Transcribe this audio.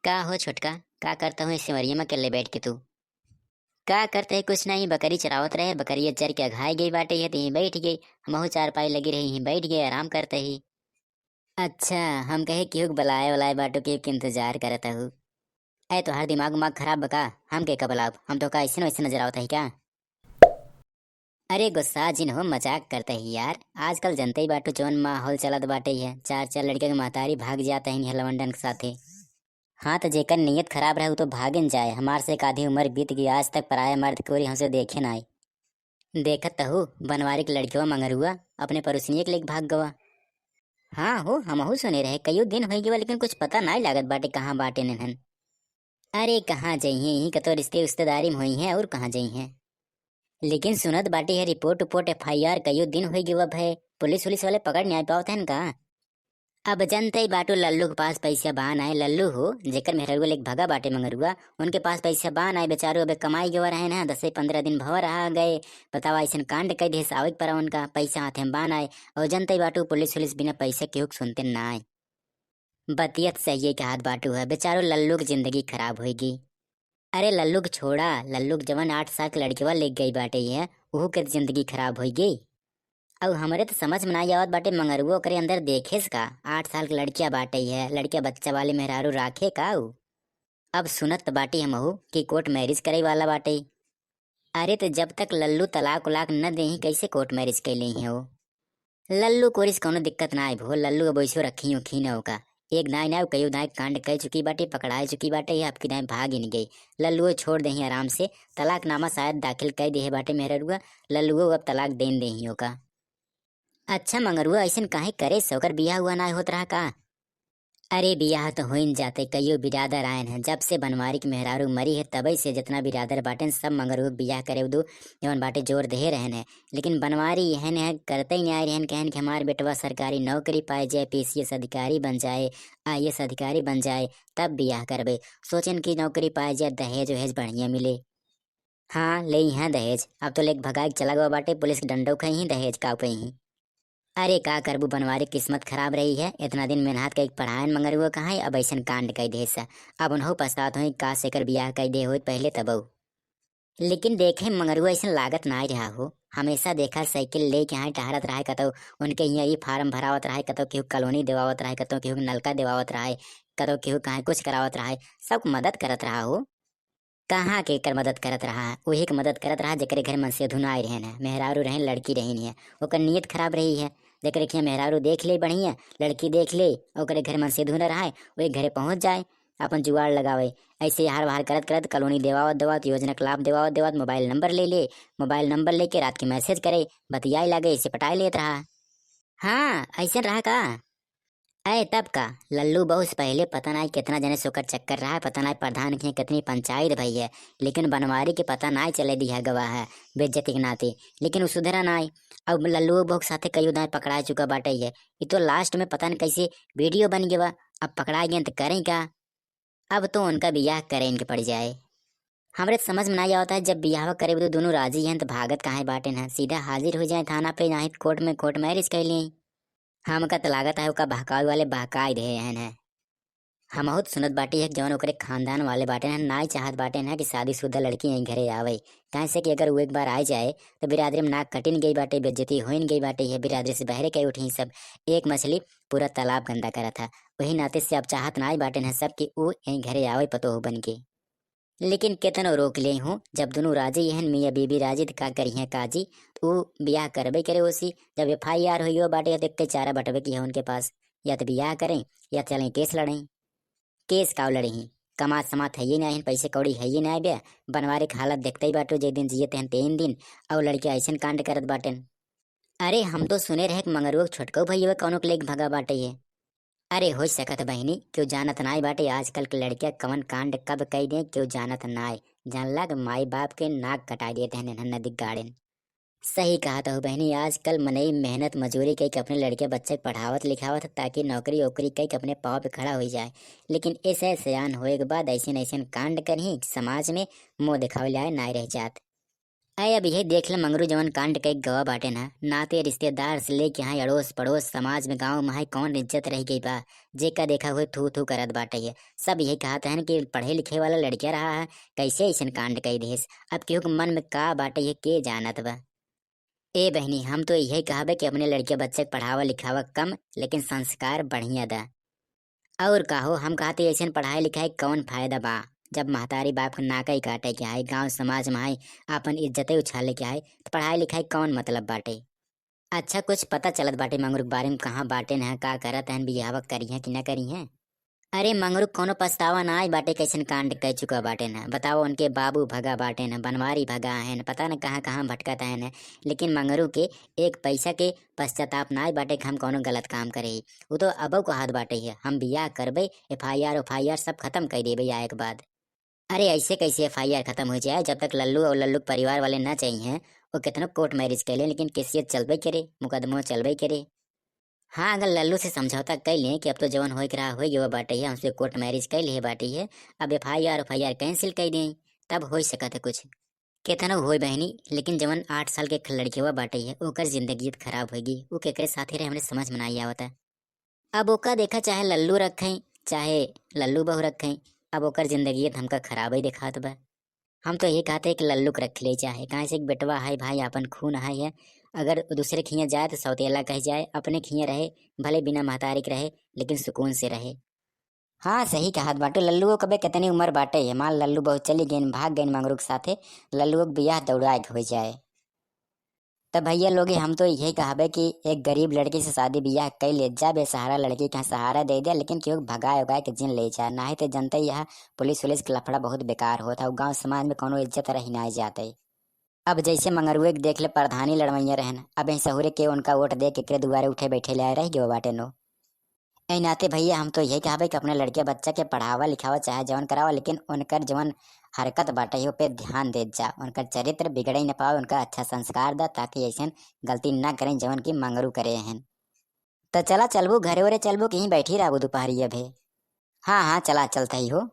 का हो छोटका? का करता हूँ इस सिमरिया में अकेले बैठ के तू? का करते है? कुछ नहीं, बकरी चरावत रहे, बकरी चर के घाय गई बाटे है तही बैठ गई। हमहू चार पाई लगी रही ही बैठ गए आराम करते ही। अच्छा, हम कहे क्यों बुलाए वलाए बाटो के इंतजार करता हूँ। ऐ तो हर दिमाग उमाग खराब बका। हम के कबलाब हम तो का ऐसे वैसे नजर आवता है क्या? अरे गुस्सा जिन हो, मजाक करते ही यार। आजकल जनते ही बाटो जौन माहौल चलत बाटे है, चार चार लड़के के महतारी भाग जाता है लवंडन के साथे। हाँ तो जेकर नीयत खराब रहे वो तो भागन जाए। हमार से एक आधी उम्र बीत गई, आज तक पराया मर्द कोरी हमसे देखे ना आए। देखत तहु बनवारी के लड़कियों मंगरुआ अपने पड़ोसिनिये के लेके भाग गवा। हाँ हो, हमहू सुने रहे कईयो दिन हो गए, लेकिन कुछ पता नहीं लागत बाटे कहाँ बाटे नन्हन। अरे कहाँ जाइए, यही कतो रिश्ते रिश्तेदारी में हुई हैं और कहाँ जाई हैं। लेकिन सुनत बाटे है रिपोर्ट उपोर्ट FIR कईयो दिन हो गए अब है। पुलिस वुलिस वाले पकड़ नहीं पावत है का? अब जनते ही बाटू लल्लू के पास पैसा बान आए। लल्लू हो जेकर मेहरुआ लेक भगा बाटे मंगरुआ, उनके पास पैसा बान आए। बेचारो अब कमाई गवा रहे ना, 10 15 दिन भवर रहा गए। बतावा ऐसा कांड कई दे साविक पर उनका पैसा हाथे में बान आए। और जनते ही बाटू पुलिस वुलिस बिना पैसे के हुक सुनते ना आए। बतियत सही के हाथ बाटू है, बेचारो लल्लू की जिंदगी खराब होगी। अरे लल्लू के छोड़ा, लल्लू के जवन 8 साल के लड़केवा लेक गई बाटे है, उहू के जिंदगी खराब होगी। अब हमरे तो समझ में नहीं आवत बाटे मंगरुओ करे अंदर देखेस का। 8 साल के लड़किया बाटे है, लड़किया बच्चा वाले मेहरारू राखे का ऊ? अब सुनत तो बाटी हमहू कि कोर्ट मैरिज करे वाला बाटे। अरे तो जब तक लल्लू तलाक उलाक न देही कैसे कोर्ट मैरिज कैले है वो? लल्लू कोरिस कोनो दिक्कत ना भो, लल्लू अब वैसो रखी उखी न होगा। एक नाई ना कई नाई कांड कह चुकी बाटे, पकड़ा चुकी बाटे, आपकी नाई भाग ही नहीं गई। लल्लू छोड़ दही आराम से, तलाकनामा शायद दाखिल कर दे बाटे मेहरुआ। लल्लू अब तलाक देन दही होगा। अच्छा मंगरुआ ऐसन काहे करे, सोकर बियाह हुआ ना होत रहा का? अरे बियाह तो होइन जाते, कईयो बिरादर आयन है। जब से बनवारी की मेहरारू मरी है तबई से जितना बिरादर बाटे सब मंगरू बियाह करे दो जवन बाटे जोर दे रहन है। लेकिन बनवारी यहन है करते ही नहीं आए रहन, कहन कि हमार बेटवा सरकारी नौकरी पाए जाए, PCS अधिकारी बन जाए, IAS अधिकारी बन जाए, तब बियाह करबे। सोचन की नौकरी पाए जाए, दहेज वहेज बढ़िया मिले। हाँ ले हैं दहेज, अब तो लेक भगाए चला गवा बाटे, पुलिस के डंडो खई ही दहेज का पे ही। अरे का करबू, बनवारी किस्मत खराब रही है। इतना दिन मेहनत कई पढ़ायन मगर वो कहा है, अब ऐसा कांड कई दे सा। अब उन्हों पछतात हो का से कर बियाह कई दे हो पहले तब। लेकिन देखे मंगरुआ ऐसा लागत ना रहा हो। हमेशा देखा साइकिल ले के यहाँ टहरत रहा कतो, उनके यहाँ ये फार्म भरावत रहा कतो, केहू कॉलोनी देवावत रहा कतो, केहू नलका देवावत रहा कतो, केहू कहाँ कुछ करावत रहा। सब मदद करत रहा हो। कहाँ के कर मदद करत रहा, वही के मदद करत रहा जेकरे घर मन से धुनाई रहन है, मेहरारू रहन लड़की रहन है। ओकर नीयत खराब रही है। जेकरे के मेहरारू देख ले बढ़िया, लड़की देख ले, ओकरे घर मन से धुन रहा है, वही घरे पहुंच जाए, अपन जुगाड़ लगावे। ऐसे हार बाहर करत करत कॉलोनी देवावत देवावत, योजना का लाभ देवावत देवावत, मोबाइल नंबर ले ले, मोबाइल नंबर लेके रात के मैसेज करे, बतियाई लगे, इसे पटाई लेत रहा। हाँ ऐसे रहा का? अय तब का लल्लू बहुत पहले पता नहीं कितना जने सोकर चक्कर रहा है, पता नहीं प्रधान की कितनी पंचायत भई है, लेकिन बनवारी के पता नहीं चले दिया गवाह है बेइज्जती के नाते। लेकिन वो सुधरा नहीं। अब लल्लू बहुत साथे कई उदार पकड़ा चुका बाटे है। ये तो लास्ट में पता नहीं कैसे वीडियो बन गया। अब पकड़ा गया तो करें क्या? अब तो उनका बियाह करें के पड़ जाए। हमरे तो समझ में नहीं आता है, जब बियाह करे तो दोनों राजी हैं तो भागत काहे बाटे हैं, सीधा हाजिर हो जाए थाना पे, नहीं कोर्ट में कोर्ट मैरिज कर लिए। हमका तो लागत है ओका बहकावे वाले बहकाई रहे हैं। हम बहुत सुनत बाटी है कि जवन ओकरे खानदान वाले बाटे हैं नाई चाहत बाटे हैं कि शादीशुदा लड़की यहीं घरे आवे। कहे से कि अगर वो एक बार आ जाए तो बिरादरी में नाक कटिन गई बाटे, बेइज्जती होइन गई बाटे है, बिरादरी से बहरे कई उठी सब। एक मछली पूरा तालाब गंदा करा था। वही नाते से अब चाहत नाई बाटे हैं सब कि वो यहीं घरे आवे पतो बन के। लेकिन केतनो रोक ले हूँ, जब दोनों राजी हैं मियाँ बीबी राजी तो का करी है काजी। तो वो ब्याह करबे करे उसी। जब FIR हुई हो बाटे तो एक चारा बटवे की है उनके पास, या तो ब्याह करें या चलें केस लड़ें। केस काव लड़े ही, कमात समात है ही नहीं, पैसे कौड़ी है ही नहीं बे। बनवारे के हालत देखते ही बाटो, जे दिन जिये तेन तीन दिन। और लड़के ऐसे कांड करत बाटन। अरे हम तो सुने रहे कि मंगरुआ के छोटको भैया कौनो के लेके भगा बाटे है। अरे हो सकत बहिनी, क्यों जानत नाई बाटे आजकल के लड़किया कवन कांड कब कई दे, क्यों जानत नाई। जानला के माई बाप के नाक कटा देते हैं नदी गाड़न। सही कहा तो बहनी, आजकल मनई मेहनत मजूरी कई के अपने लड़के बच्चे के पढ़ावत लिखावत ताकि नौकरी वोकरी कई के अपने पाँव पे खड़ा हो जाए। लेकिन ऐसे सयान होए के बाद ऐसे ऐसे कांड कर ही समाज में मुंह दिखावे लाए नाई रह जात। अय अब यही देख ले मंगरू जवन कांड कई गवा बाटे ना, नाते रिश्तेदार से लेके यहाँ अड़ोस पड़ोस समाज में गांव में कौन इज्जत रह गई बा। जेका देखा हुए थू थू करत बाटे ये सब यही कहते हैं कि पढ़े लिखे वाला लड़किया रहा है कैसे ऐसा कांड कई देस। अब केहू के मन में का बाटे ये के जानत बा। ए बहनी हम तो यही कहबे कि अपने लड़के बच्चे के पढ़ावा लिखावा कम लेकिन संस्कार बढ़िया दा। और कहो हम कहते ऐसे पढ़ाई लिखाई कौन फायदा बा। जब महतारी बाप के नाका ही काटे के आए गांव समाज में आए अपन इज्जतें उछाले के आए तो पढ़ाई लिखाई कौन मतलब बाटे। अच्छा कुछ पता चलत बाटे मंगरू के बारे में कहाँ बाटे न का करत हन बियाह करी है कि न करी है। अरे मंगरू कोनो पछतावा ना आई बाटे कैसन कांड कह चुका बाटे न। बताओ उनके बाबू भगा बाटे न बनवारी भगा है न पता न कहाँ कहाँ भटकता है न। लेकिन मंगरू के एक पैसा के पश्चाताप ना आई बाटे कि हम कोनो गलत काम करे ही। वो तो अबो को हाथ बाटे है हम बियाह करबे एफ आई आर सब खत्म कर देबे आए के बाद। अरे ऐसे कैसे एफ.आई.आर खत्म हो जाए जब तक लल्लू और लल्लू के परिवार वाले ना चाहिए। वो कितना कोर्ट मैरिज कर ले लेकिन केसियत चलबे करे मुकदमो चलबे करे। हाँ अगर लल्लू से समझौता कर लें कि अब तो जवन होए के रहा होई वो बाटे है हमसे कोर्ट मैरिज कर लिए बाटे है। अब एफ आई आर कैंसिल कर दें तब हो सकत है कुछ। केतना होई बहनी लेकिन जवन 8 साल के लड़की बाटे है ओकर जिंदगी खराब होगी वो केकरे साथे रहे हमने समझ में नहीं आवता। अब ओका देखा चाहे लल्लू रखें चाहे लल्लू बहू रखें अब ओकर जिंदगी हमका खराब ही दिखात बा। हम तो यही कहते हैं कि लल्लू के रख ले चाहे कहाँ से एक बेटवा है भाई अपन खून है। अगर दूसरे खिया जाए तो सौतेला कह जाए अपने खिया रहे भले बिना महतारी के रहे लेकिन सुकून से रहे। हाँ सही कहा बाटू लल्लू को कबे कितनी उम्र बाटे है मान लल्लू बहुत चली गई भाग गई मंगरू के साथे लल्लू को बियाह दौड़ाए हो जाए। तब भैया लोग हम तो यही कहबे कि एक गरीब लड़की से शादी ब्याह कर ले जा बेसहारा लड़की का सहारा दे दिया लेकिन क्यों भगाए उगाए के जिन ले जा ना ही तो जनता यह पुलिस वुलिस के लफड़ा बहुत बेकार होता है गांव समाज में कोनो इज्जत रही ना जाते। अब जैसे मंगरुए के देख ले प्रधानी लड़वैया रहन अब यही सहुरे के उनका वोट दे के दुआरे उठे बैठे ले रह गए बाटे नो। ऐ नाते भैया हम तो यही कहबे कि अपने लड़के बच्चा के पढ़ावा लिखावा चाहे जवन करावा लेकिन उनकर जवन हरकत बाटे हो पे ध्यान दे जा उनका चरित्र बिगड़े न पावे उनका अच्छा संस्कार दा ताकि ऐसे गलती ना करें जवन की मंगरू करे हैं। तो चला चलबू घरे उरे चलबू कहीं बैठी रहबू दोपहरी अभे। हाँ हाँ चला चलता ही हो।